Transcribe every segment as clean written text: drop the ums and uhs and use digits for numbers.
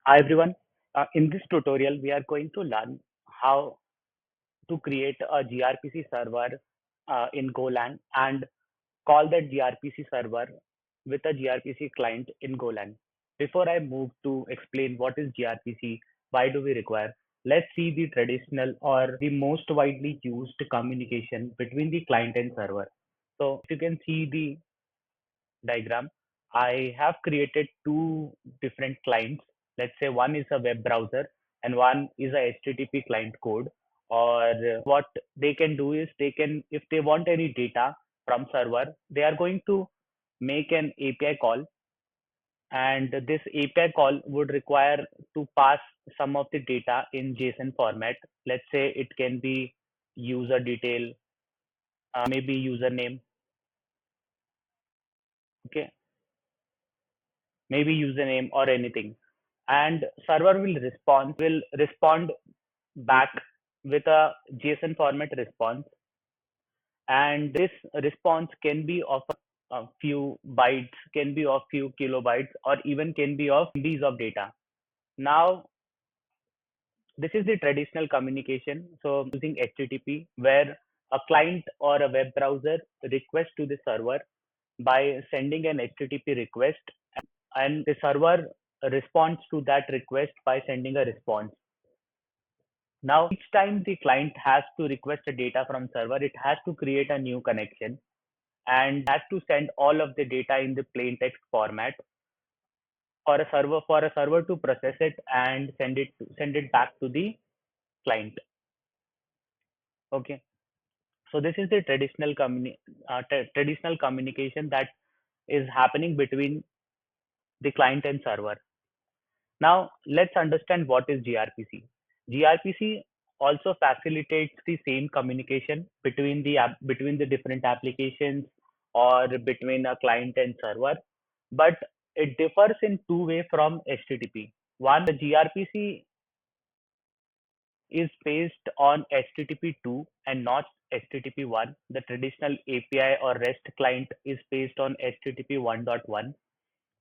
Hi everyone. In this tutorial, we are going to learn how to create a gRPC server in Golang and call that gRPC server with a gRPC client in Golang. Before I move to explain what is gRPC, why do we require, let's see the traditional or the most widely used communication between the client and server. So if you can see the diagram, I have created two different clients. Let's say one is a web browser and one is a HTTP client code. Or what they can do is they can, if they want any data from server, they are going to make an API call, and this API call would require to pass some of the data in JSON format. Let's say it can be user detail, maybe username, okay, maybe username or anything, and server will respond back with a JSON format response, and this response can be of a few bytes, can be of few kilobytes, or even can be of MBs of data. Now this is the traditional communication, so using HTTP, where a client or a web browser requests to the server by sending an HTTP request, and the server responds to that request by sending a response. Now, each time the client has to request a data from server, it has to create a new connection and has to send all of the data in the plain text format for a server to process it and send it back to the client. Okay. So this is the traditional communication that is happening between the client and server. Now, let's understand what is gRPC. gRPC also facilitates the same communication between the different applications or between a client and server, but it differs in two ways from HTTP. One, the gRPC is based on HTTP 2 and not HTTP 1. The traditional API or REST client is based on HTTP 1.1.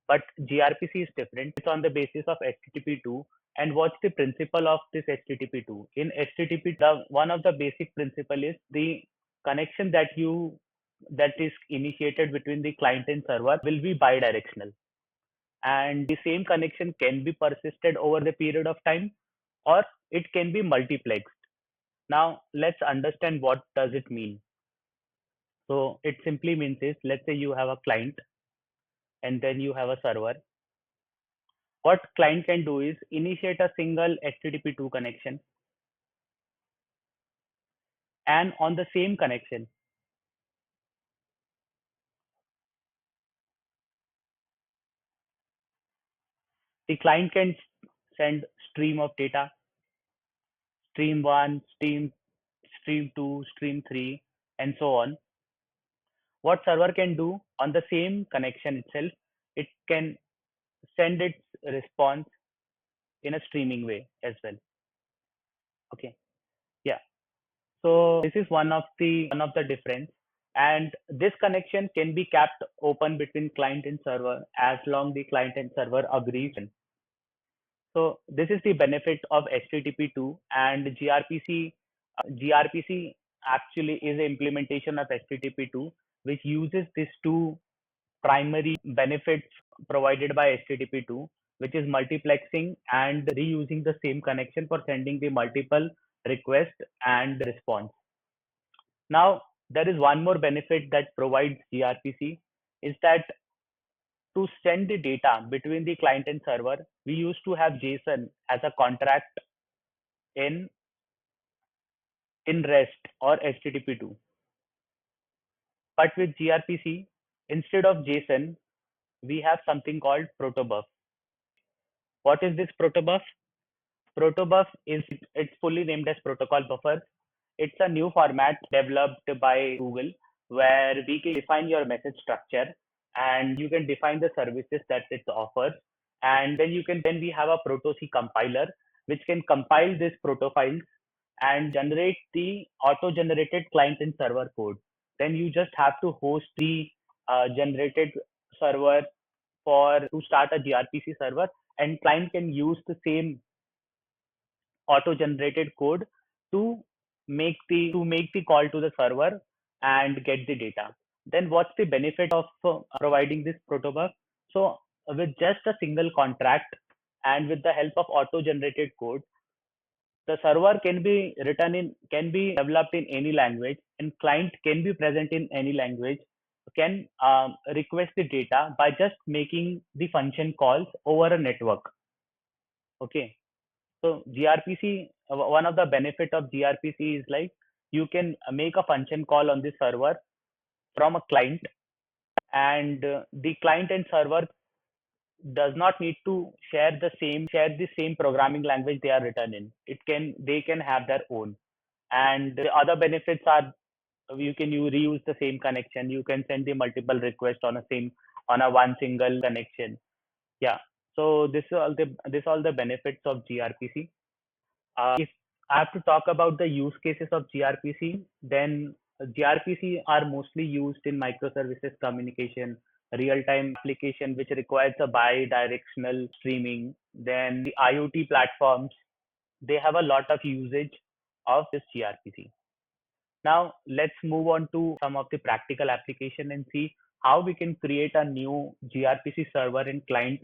But gRPC is different. It's on the basis of HTTP 2. And what's the principle of this HTTP 2? In HTTP, one of the basic principle is the connection that is initiated between the client and server will be bidirectional, and the same connection can be persisted over the period of time, or it can be multiplexed. Now let's understand what does it mean. So it simply means is, let's say you have a client and then you have a server. What client can do is initiate a single HTTP 2 connection, and on the same connection, the client can send stream of data, stream 1, stream 2, stream 3, and so on. What server can do on the same connection itself, it can send its response in a streaming way as well. Okay. Yeah. So this is one of the difference, and this connection can be kept open between client and server as long the client and server agrees. So this is the benefit of HTTP 2 and gRPC. gRPC actually is the implementation of HTTP 2, which uses these two primary benefits provided by HTTP 2, which is multiplexing and reusing the same connection for sending the multiple request and response. Now, there is one more benefit that provides gRPC, is that to send the data between the client and server, we used to have JSON as a contract in in REST or HTTP 2. But with gRPC, instead of JSON, we have something called protobuf. What is this protobuf? Protobuf is, it's fully named as protocol buffer. It's a new format developed by Google where we can define your message structure and you can define the services that it offers. And then we have a proto C compiler which can compile these proto files and generate the auto generated client and server code. Then you just have to host the generated server for to start a gRPC server, and client can use the same auto generated code to make the call to the server and get the data. Then what's the benefit of providing this protobuf? So with just a single contract and with the help of auto generated code, the server can be developed in any language, and client can be present in any language, can request the data by just making the function calls over a network. Okay. So gRPC, one of the benefit of gRPC is like you can make a function call on the server from a client, and the client and server does not need to share the same programming language they are written in. They can have their own. And the other benefits are you reuse the same connection. You can send the multiple requests on a one single connection. Yeah. So this all the benefits of gRPC. If I have to talk about the use cases of gRPC, then gRPC are mostly used in microservices communication, real-time application which requires a bi-directional streaming. Then the IoT platforms, they have a lot of usage of this gRPC. Now let's move on to some of the practical application and see how we can create a new gRPC server and client,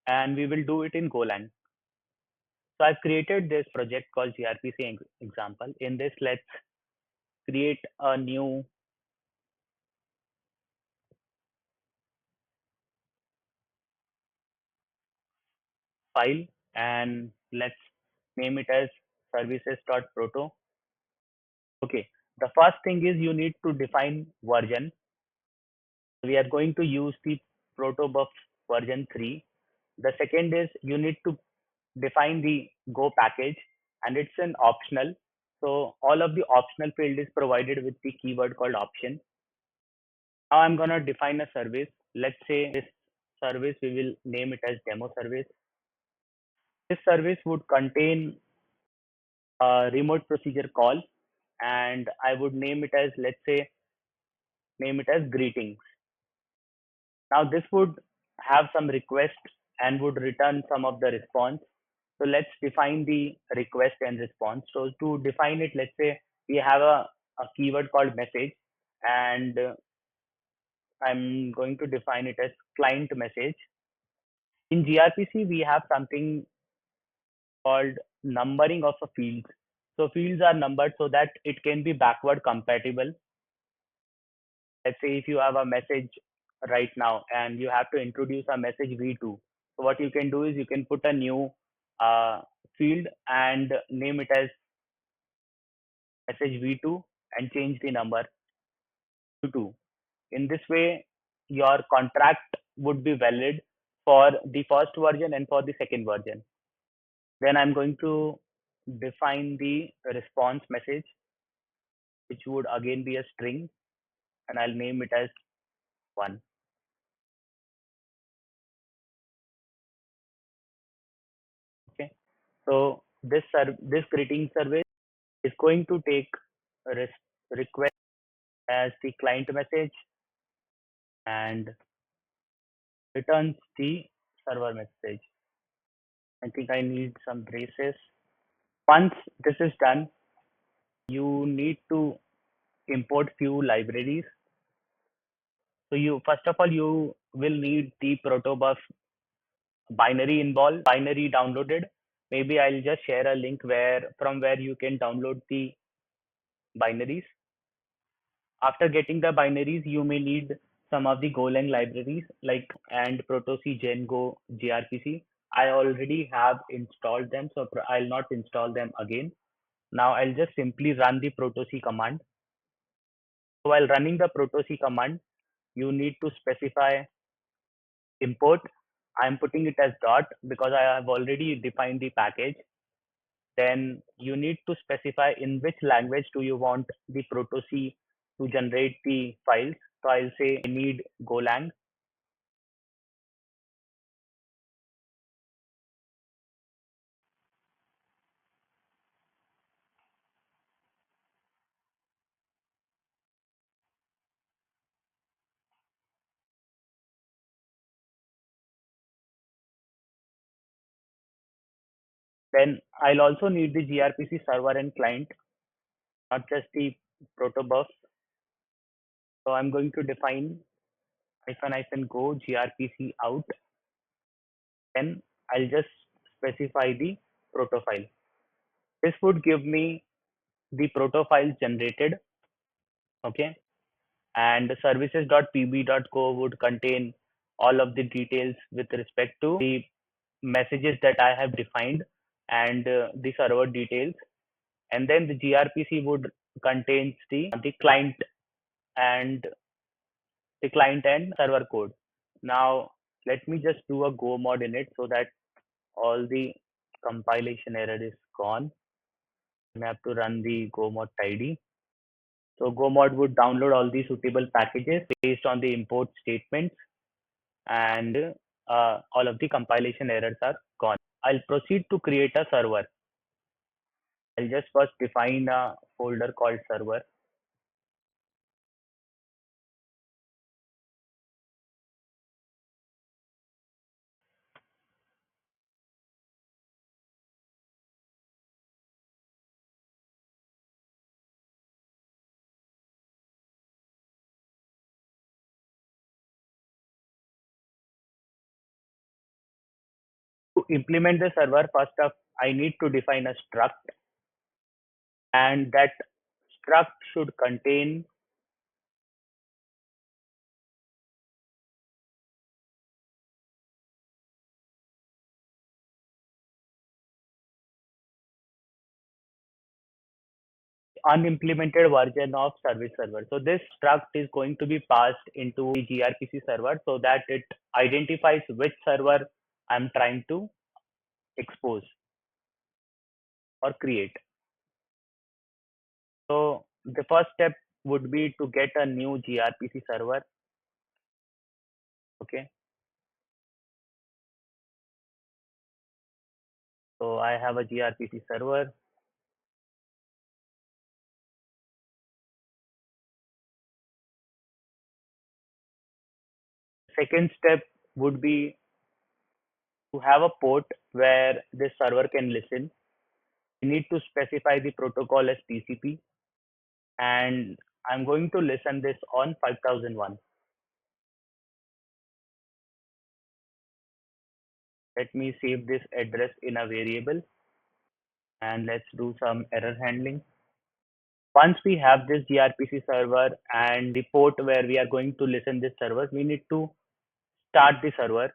and we will do it in Golang. So I've created this project called gRPC example. In this, let's create a new file and let's name it as services.proto. Okay. The first thing is you need to define version. We are going to use the protobuf version 3. The second is you need to define the Go package, and it's an optional. So all of the optional field is provided with the keyword called option. Now I'm gonna define a service. Let's say this service, we will name it as demo service. This service would contain a remote procedure call, and I would name it as, let's say, name it as greetings. Now this would have some request and would return some of the response. So let's define the request and response. So to define it, let's say we have a keyword called message, and I'm going to define it as client message. In gRPC, we have something called numbering of a field. So fields are numbered so that it can be backward compatible. Let's say if you have a message right now and you have to introduce a message v2. So what you can do is you can put a new uh, field and name it as message v2 and change the number to 2. In this way, your contract would be valid for the first version and for the second version. Then I'm going to define the response message, which would again be a string, and I'll name it as 1. Okay. So this greeting service is going to take a request as the client message and returns the server message. I think I need some braces. Once this is done, you need to import few libraries. So you first of all you will need the protobuf binary downloaded. Maybe I'll just share a link where you can download the binaries. After getting the binaries, you may need some of the Golang libraries like and protoc gengo grpc. I already have installed them, so I'll not install them again. Now I'll just simply run the protoc command. So while running the protoc command, you need to specify import. I'm putting it as dot because I have already defined the package. Then you need to specify in which language do you want the protoc to generate the files. So I'll say I need Golang. Then I'll also need the gRPC server and client, not just the protobuf. So I'm going to define -go gRPC out. Then I'll just specify the proto file. This would give me the proto files generated. Okay. And services.pb.co would contain all of the details with respect to the messages that I have defined and the server details. And then the gRPC would contains and the client and server code. Now let me just do a go mod in it so that all the compilation error is gone. I have to run the go mod tidy. So go mod would download all the suitable packages based on the import statements, and all of the compilation errors are gone. I'll proceed to create a server. I'll just first define a folder called server. To implement the server, first up, I need to define a struct, and that struct should contain unimplemented version of service server. So this struct is going to be passed into the gRPC server so that it identifies which server I'm trying to expose or create. So the first step would be to get a new gRPC server. Okay. So I have a gRPC server. Second step would be to have a port where this server can listen. We need to specify the protocol as TCP, and I'm going to listen this on 5001. Let me save this address in a variable and let's do some error handling. Once we have this gRPC server and the port where we are going to listen this server, we need to start the server.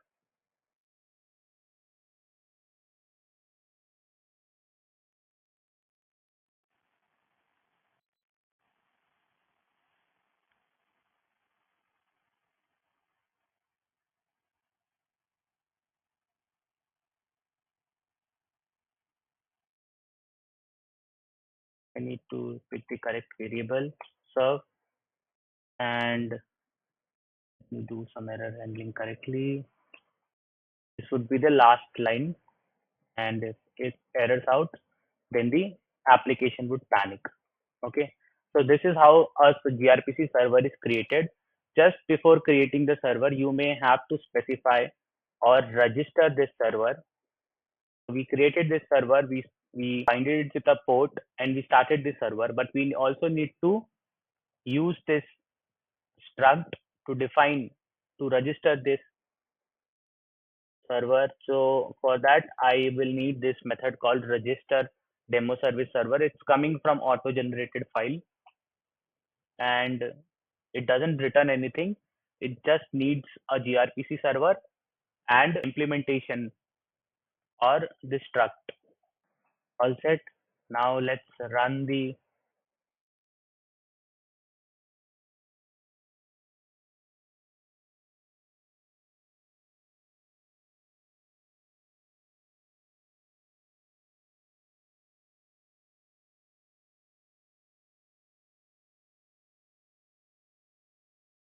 I need to pick the correct variable, serve, and let me do some error handling correctly. This would be the last line, and if it errors out, then the application would panic. Okay, so this is how a gRPC server is created. Just before creating the server, you may have to specify or register this server. We created this server, we binded it with a port, and we started the server, but we also need to use this struct to define, to register this server. So for that, I will need this method called register demo service server. It's coming from auto generated file, and it doesn't return anything. It just needs a gRPC server and implementation or the struct. All set. Now let's run the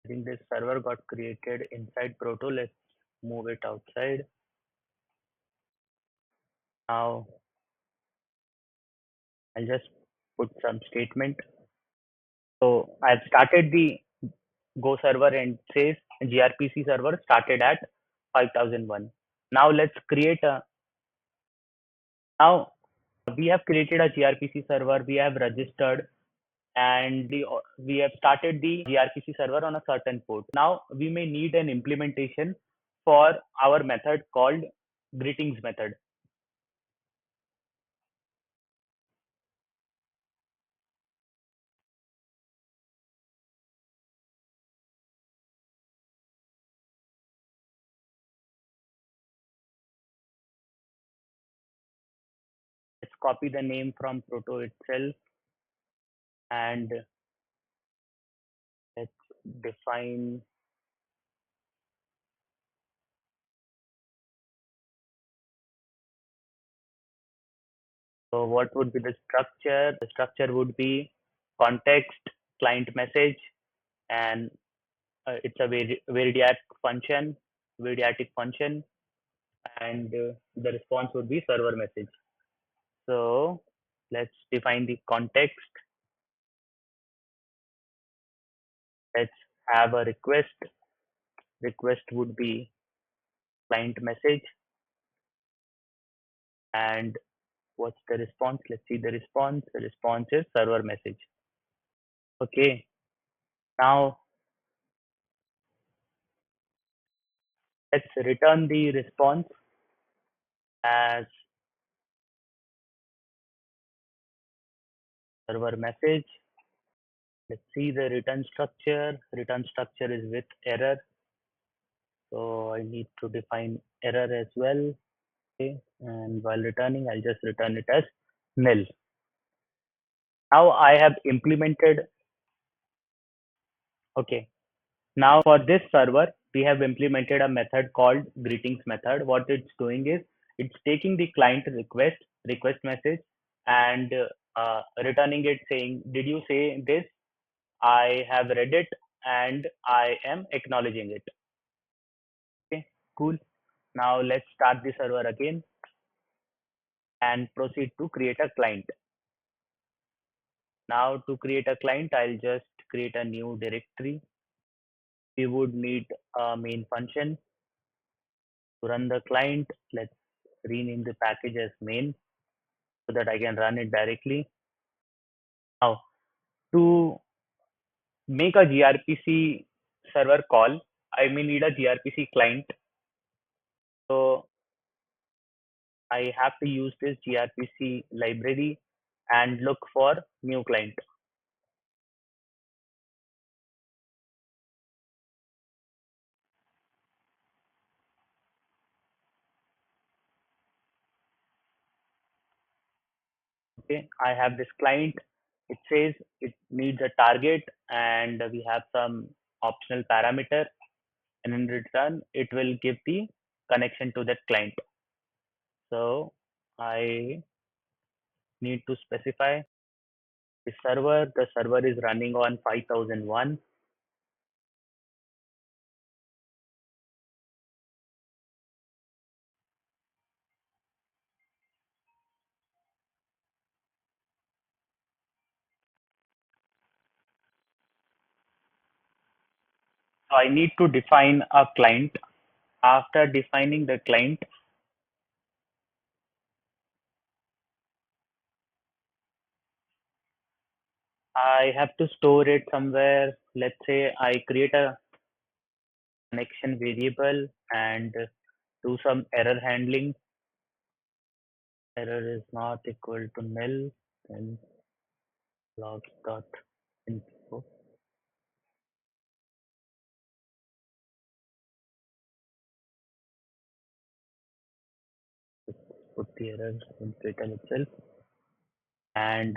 I think this server got created inside Proto. Let's move it outside. Now I'll just put some statement. So I've started the Go server and says gRPC server started at 5001. Now let's create a Now we have created a gRPC server, we have registered, and we have started the gRPC server on a certain port. Now we may need an implementation for our method called greetings method. Let's copy the name from proto itself and let's define. So what would be the structure? The structure would be context, client message, and it's a variadic function, and the response would be server message. So let's define the context. Let's have a request. Request would be client message, and what's the response? Let's see the response. The response is server message. Okay. Now let's return the response as server message. Let's see the return structure. Return structure is with error. So I need to define error as well. Okay. And while returning, I'll just return it as nil. Now I have implemented, okay. Now for this server, we have implemented a method called greetings method. What it's doing is it's taking the client request message, and returning it saying, did you say this? I have read it and I am acknowledging it. Okay, cool. Now let's start the server again and proceed to create a client. Now to create a client, I'll just create a new directory. We would need a main function to run the client. Let's rename the package as main so that I can run it directly. Now to make a gRPC server call, I may need a gRPC client. So I have to use this gRPC library and look for new client. Okay, I have this client. It says it needs a target and we have some optional parameter, and in return it will give the connection to that client. So I need to specify the server. The server is running on 5001. So I need to define a client. After defining the client, I have to store it somewhere. Let's say I create a connection variable and do some error handling. Error is not equal to nil, then logs dot info. Put the error in Twitter itself, and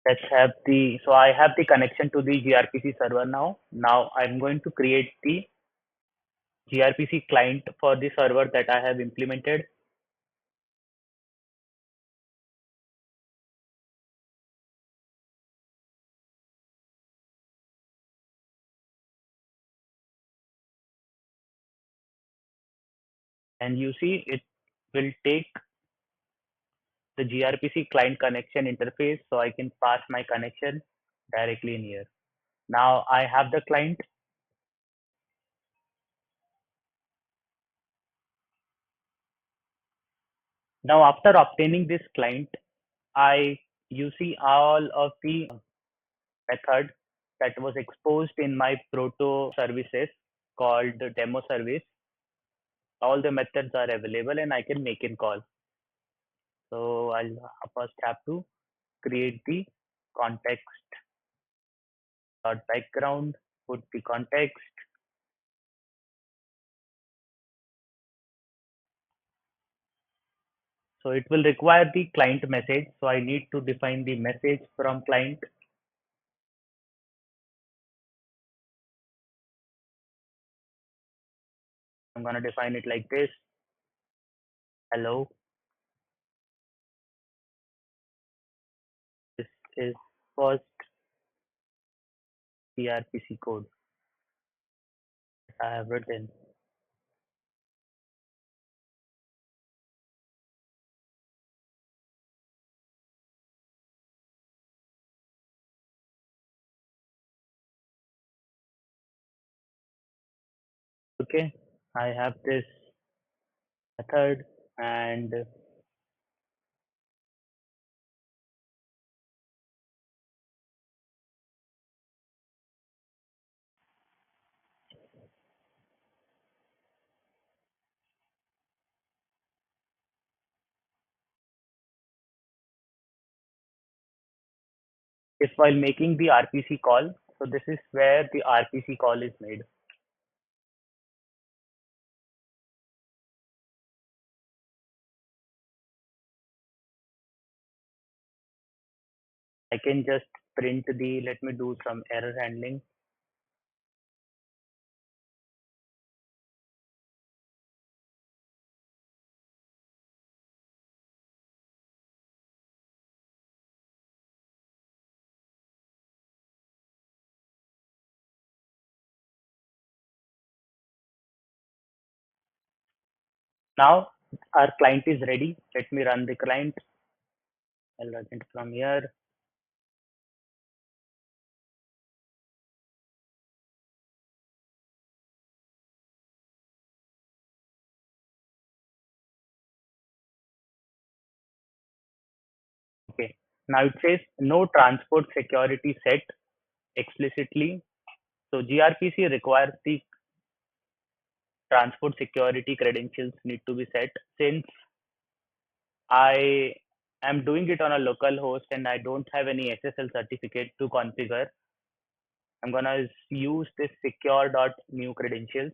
let's have the, so I have the connection to the gRPC server now. Now I'm going to create the gRPC client for the server that I have implemented. And you see it will take the gRPC client connection interface, so I can pass my connection directly in here. Now I have the client. Now after obtaining this client, I you see all of the method that was exposed in my proto services called the demo service. All the methods are available and I can make in call. So I'll first have to create the context dot background, put the context. So it will require the client message. So I need to define the message from client. I'm going to define it like this. Hello, this is first gRPC code I have written. Okay, I have this method, and if while making the RPC call, so this is where the RPC call is made. I can just print the, let me do some error handling. Now our client is ready. Let me run the client. I'll run it from here. Okay. Now it says no transport security set explicitly. So gRPC requires the transport security credentials need to be set. Since I am doing it on a local host and I don't have any SSL certificate to configure, I'm gonna use this secure.new credentials.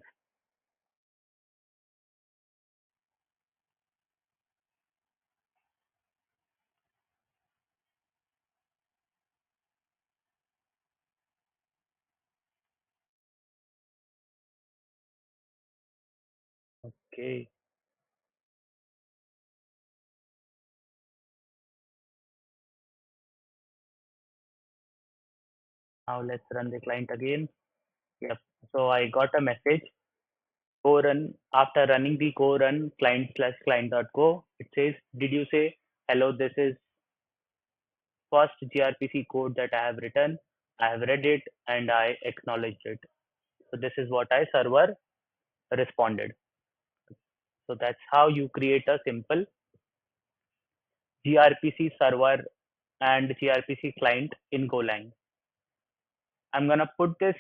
Okay. Now let's run the client again. Yep. So I got a message. Go run. After running the go run client slash client.go, it says, did you say hello? This is first gRPC code that I have written. I have read it and I acknowledged it. So this is what I server responded. So that's how you create a simple gRPC server and gRPC client in Golang. I'm gonna put this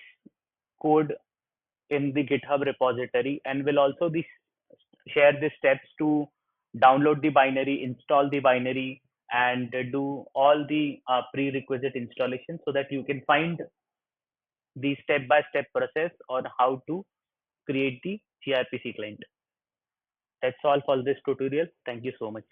code in the GitHub repository and will also be share the steps to download the binary, install the binary, and do all the prerequisite installation so that you can find the step-by-step process on how to create the gRPC client. That's all for this tutorial. Thank you so much.